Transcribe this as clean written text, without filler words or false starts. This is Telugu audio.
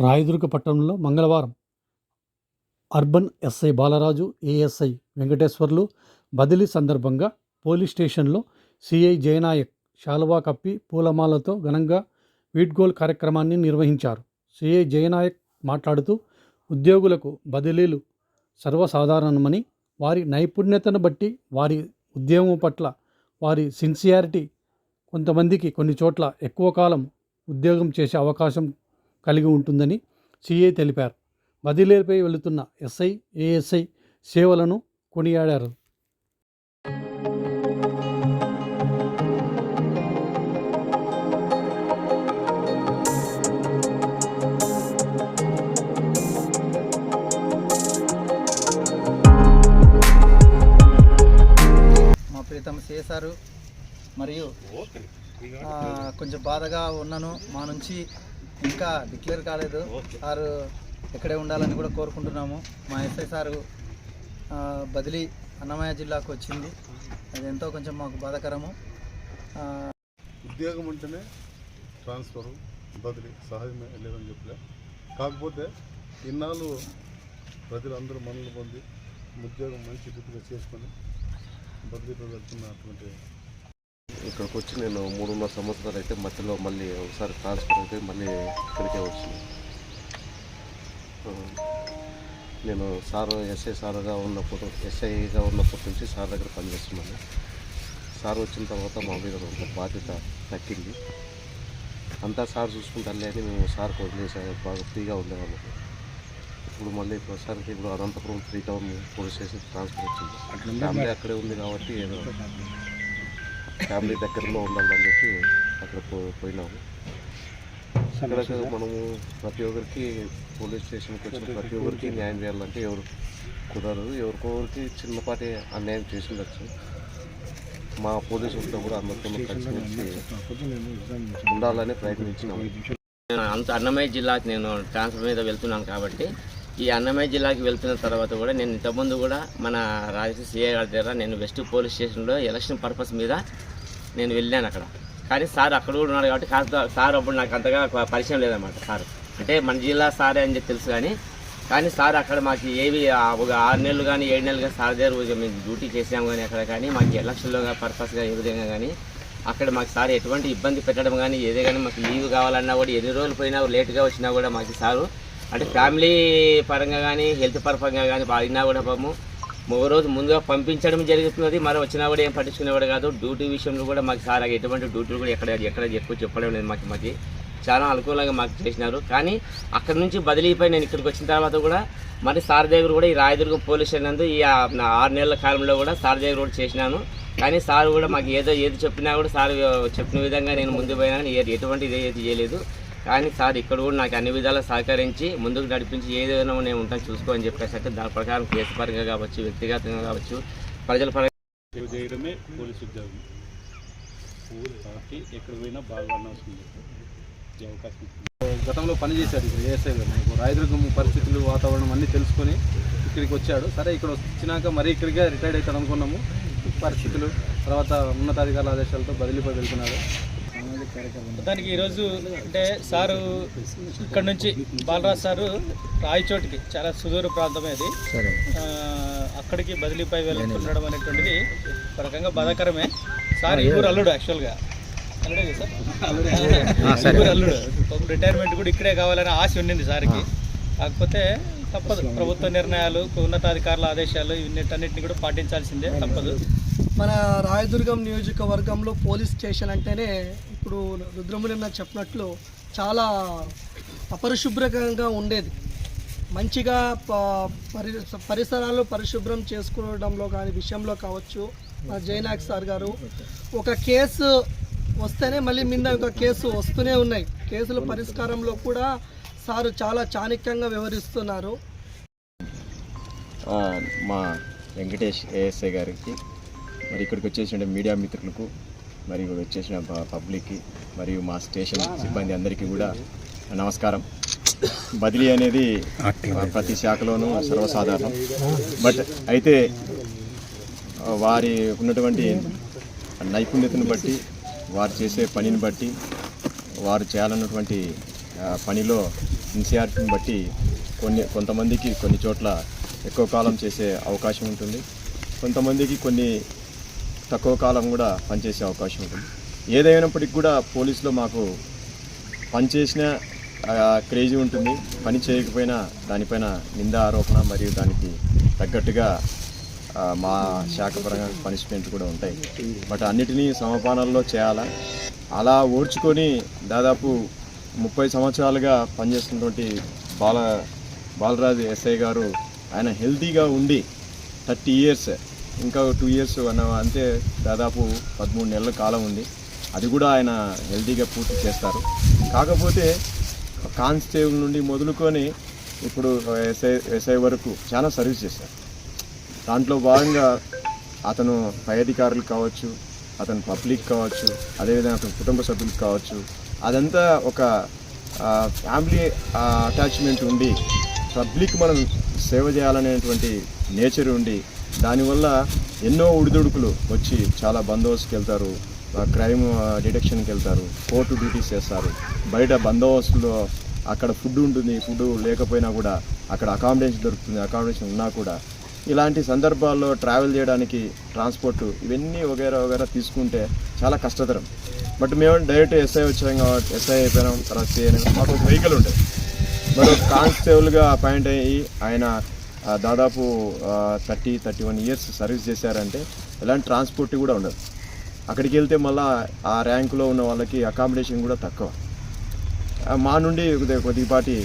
రాయదుర్గ పట్టణంలో మంగళవారం urban SI Balaraju, ASI Venkateswarlu బదిలీ సందర్భంగా పోలీస్ స్టేషన్లో సిఐ జయనాయక్ శాలువా కప్పి పూలమాలతో ఘనంగా వీడ్కోలు కార్యక్రమాన్ని నిర్వహించారు. సిఐ జయనాయక్ మాట్లాడుతూ ఉద్యోగులకు బదిలీలు సర్వసాధారణమని, వారి నైపుణ్యతను బట్టి, వారి ఉద్యోగం పట్ల వారి సిన్సియారిటీ కొంతమందికి కొన్ని చోట్ల ఎక్కువ కాలం ఉద్యోగం చేసే అవకాశం కలిగి ఉంటుందని సిఐ తెలిపారు. బదిలీపై వెళుతున్న ఎస్ఐ, ఏఎస్ఐ సేవలను కొనియాడారు. మా ప్రీతం చేశారు. మరియు కొంచెం బాధగా ఉన్నాను. మా నుంచి ఇంకా డిక్లేర్ కాలేదు. సారు ఎక్కడే ఉండాలని కూడా కోరుకుంటున్నాము. మా ఎస్ఐ సారు బదిలీ అన్నమయ్య జిల్లాకు వచ్చింది. అది ఎంతో కొంచెం మాకు బాధాకరము. ఉద్యోగం ఉంటేనే ట్రాన్స్ఫరు, బదిలీ సహజమే, లేదని చెప్పలే. కాకపోతే ఇన్నాళ్ళు ప్రజలందరూ మనల్ని పొంది ఉద్యోగం మంచి రీతిగా చేసుకొని బదిలీతో వెళ్తున్నటువంటి ఇక్కడికి వచ్చి నేను 3.5 సంవత్సరాలు అయితే మధ్యలో మళ్ళీ ఒకసారి ట్రాన్స్ఫర్ అయితే మళ్ళీ ఇక్కడికే వచ్చింది. నేను ఎస్ఐగా ఉన్నప్పటి నుంచి సార్ దగ్గర పనిచేస్తున్నాను. సార్ వచ్చిన తర్వాత మా మీద కొంత బాధ్యత తగ్గింది. అంతా సార్ చూసుకుంటానులే అని మేము సార్కి వదిలేసాము. బాగా ఫ్రీగా ఉండేవాళ్ళం. ఇప్పుడు మళ్ళీ ప్రస్తుతానికి ఇప్పుడు Anantapuram 3 town police station transfer వచ్చింది. ఫ్యామిలీ అక్కడే ఉంది కాబట్టి ఏదో ఫ్యామిలీ దగ్గరలో ఉండాలని చెప్పి అక్కడ పోయినాము. అక్కడ మనము ప్రతి ఒక్కరికి పోలీస్ స్టేషన్కి వచ్చిన ప్రతి ఒక్కరికి న్యాయం చేయాలంటే ఎవరు కుదరదు. ఎవరికొకరికి చిన్నపాటి అన్యాయం చేసి ఉండొచ్చు. మా పోలీసులతో కూడా అందరితో కలిసి ఉండాలని ప్రయత్నించినాము. అన్నమయ్య జిల్లాకి నేను ట్రాన్స్ఫర్ మీద వెళ్తున్నాను కాబట్టి ఈ అన్నమయ్య జిల్లాకి వెళ్తున్న తర్వాత కూడా నేను ఇంతకుముందు కూడా మన రాజకీయ సిఐ గారి దగ్గర నేను వెస్ట్ పోలీస్ స్టేషన్లో ఎలక్షన్ పర్పస్ మీద నేను వెళ్ళాను అక్కడ. కానీ సార్ అక్కడ కూడా ఉన్నాడు కాబట్టి సార్ అప్పుడు నాకు అంతగా పరిచయం లేదన్నమాట. సార్ అంటే మన జిల్లా సారే అని చెప్పి తెలుసు. కానీ సార్ అక్కడ మాకు ఏవి ఒక 6 నెలలు కానీ 7 నెలలు కానీ సార్ దగ్గర మేము డ్యూటీ చేసాము. కానీ అక్కడ కానీ మాకు ఎలక్షన్లో పర్పస్గా ఏ విధంగా కానీ అక్కడ మాకు సార్ ఎటువంటి ఇబ్బంది పెట్టడం కానీ ఏదే కానీ మాకు లీవ్ కావాలన్నా కూడా ఎన్ని రోజులు పోయినా లేట్గా వచ్చినా కూడా మాకు సారు అంటే ఫ్యామిలీ పరంగా కానీ హెల్త్ పరంగా కానీ అడిగినా కూడా పాపము ఒక రోజు ముందుగా పంపించడం జరుగుతున్నది. మరి వచ్చినా కూడా ఏం పట్టించుకునేవాడు కాదు. డ్యూటీ విషయంలో కూడా మాకు సార్ ఎటువంటి డ్యూటీలు కూడా ఎక్కడ ఎక్కువ చెప్పడం లేదు. మాకు చాలా అనుకూలంగా మాకు చేసినారు. కానీ అక్కడ నుంచి బదిలీపై నేను ఇక్కడికి వచ్చిన తర్వాత కూడా మరి సార్ దగ్గర కూడా ఈ రాయదుర్గం పోలీస్ స్టేషన్ నందు ఈ 6 నెలల కాలంలో కూడా సార్ దగ్గర కూడా చేసినాను. కానీ సార్ కూడా మాకు ఏది చెప్పినా కూడా సార్ చెప్పిన విధంగా నేను ముందు పోయినా కానీ ఎటువంటి ఏది చేయలేదు. కానీ సార్ ఇక్కడ కూడా నాకు అన్ని విధాలా సహకరించి ముందుకు నడిపించి ఏదైనా నేను ఉంటాను చూసుకో అని చెప్పేసి అంటే దాని ప్రకారం కేసు పరంగా కావచ్చు, వ్యక్తిగతంగా కావచ్చు, ప్రజల పరంగా చేయడమే పోలీసు ఉద్యోగం. కాబట్టి ఎక్కడ పోయినా బాగా అనాల్సింది అవకాశం. గతంలో పనిచేశాడు ఇక్కడ ఏఎస్ఐగా. మనకు రాయదుర్గం పరిస్థితులు, వాతావరణం అన్నీ తెలుసుకొని ఇక్కడికి వచ్చాడు. సరే ఇక్కడ వచ్చినాక మరీ ఇక్కడికే రిటైర్డ్ అవుతాడు అనుకున్నాము. పరిస్థితులు తర్వాత ఉన్నతాధికారుల ఆదేశాలతో బదిలీపై వెళ్తున్నాడు. దానికి ఈరోజు అంటే సారు ఇక్కడ నుంచి బాలరాజు సారు రాయచోటికి చాలా సుదూర ప్రాంతమే అది. అక్కడికి బదిలీపై వెళ్తుండడం అనేటువంటిది ఒక రకంగా బాధాకరమే. సార్ ఈ ఊరు అల్లుడు, యాక్చువల్గా అల్లుడే సార్, అల్లుడు. రిటైర్మెంట్ కూడా ఇక్కడే కావాలని ఆశ ఉండింది సార్కి. కాకపోతే తప్పదు, ప్రభుత్వ నిర్ణయాలు, ఉన్నతాధికారుల ఆదేశాలు ఇవన్నిటిని కూడా పాటించాల్సిందే, తప్పదు. మన రాయదుర్గం నియోజకవర్గంలో పోలీస్ స్టేషన్ అంటేనే ఇప్పుడు రుద్రమునిన్న చెప్పినట్లు చాలా అపరిశుభ్రంగా ఉండేది. మంచిగా పరిసరాలు పరిశుభ్రం చేసుకోవడంలో కానీ విషయంలో కావచ్చు, జయనాయక్ సార్ గారు ఒక కేసు వస్తేనే మళ్ళీ మీద ఒక కేసు వస్తూనే ఉన్నాయి. కేసుల పరిష్కారంలో కూడా సారు చాలా చాణక్యంగా వ్యవహరిస్తున్నారు. మా వెంకటేష్ ఏఎస్ఐ గారికి, మరి ఇక్కడికి వచ్చేసిన మీడియా మిత్రులకు, మరియు వచ్చేసిన పబ్లిక్కి, మరియు మా స్టేషన్ సిబ్బంది అందరికీ కూడా నమస్కారం. బదిలీ అనేది ప్రతి శాఖలోనూ సర్వసాధారణం. బట్ అయితే వారి ఉన్నటువంటి నైపుణ్యతను బట్టి, వారు చేసే పనిని బట్టి, వారు చేయాలన్నటువంటి పనిలో ఇన్సీఆర్టీని బట్టి కొంతమందికి కొన్ని చోట్ల ఎక్కువ కాలం చేసే అవకాశం ఉంటుంది, కొంతమందికి కొన్ని తక్కువ కాలం కూడా పనిచేసే అవకాశం ఉంటుంది. ఏదైనప్పటికీ కూడా పోలీసులో మాకు పనిచేసిన క్రేజీ ఉంటుంది, పని చేయకపోయినా దానిపైన నింద ఆరోపణ మరియు దానికి తగ్గట్టుగా మా శాఖపరంగా పనిష్మెంట్ కూడా ఉంటాయి. బట్ అన్నిటినీ సమపానాల్లో చేయాలా, అలా ఓర్చుకొని దాదాపు 30 సంవత్సరాలుగా పనిచేస్తున్నటువంటి బాలరాజు ఎస్ఐ గారు ఆయన హెల్తీగా ఉండి 30 ఇయర్స్, ఇంకా 2 ఇయర్స్ అంతే, దాదాపు 13 నెలల కాలం ఉంది. అది కూడా ఆయన హెల్తీగా పూర్తి చేస్తారు. కాకపోతే కానిస్టేబుల్ నుండి మొదలుకొని ఇప్పుడు ఎస్ఐ వరకు చాలా సర్వీస్ చేశారు. దాంట్లో భాగంగా అతను పై అధికారులు కావచ్చు, అతను పబ్లిక్ కావచ్చు, అదేవిధంగా అతని కుటుంబ సభ్యులకు కావచ్చు, అదంతా ఒక ఫ్యామిలీ అటాచ్మెంట్ ఉండి పబ్లిక్ మనం సేవ చేయాలనేటువంటి నేచర్ ఉండి దానివల్ల ఎన్నో ఉడిదుడుకులు వచ్చి చాలా బందోబస్తుకి వెళ్తారు, క్రైమ్ డిటెక్షన్కి వెళ్తారు, కోర్టు డ్యూటీస్ చేస్తారు. బయట బందోబస్తులో అక్కడ ఫుడ్ ఉంటుంది, ఫుడ్ లేకపోయినా కూడా అక్కడ అకామిడేషన్ దొరుకుతుంది, అకామిడేషన్ ఉన్నా కూడా ఇలాంటి సందర్భాల్లో ట్రావెల్ చేయడానికి ట్రాన్స్పోర్ట్ ఇవన్నీ వగేరా తీసుకుంటే చాలా కష్టతరం. బట్ మేము డైరెక్ట్ ఎస్ఐ వచ్చాం కాబట్టి ఎస్ఐ అయిపోయినాం, తర్వాత సిఐ మాకు ఒక వెహికల్ ఉంటుంది. మరి కానిస్టేబుల్గా అపాయింట్ అయ్యి ఆయన దాదాపు 31 ఇయర్స్ సర్వీస్ చేశారంటే ఎలాంటి ట్రాన్స్పోర్ట్ కూడా ఉండదు. అక్కడికి వెళ్తే మళ్ళీ ఆ ర్యాంకులో ఉన్న వాళ్ళకి అకామిడేషన్ కూడా తక్కువ. మా నుండి కొద్దిపాటి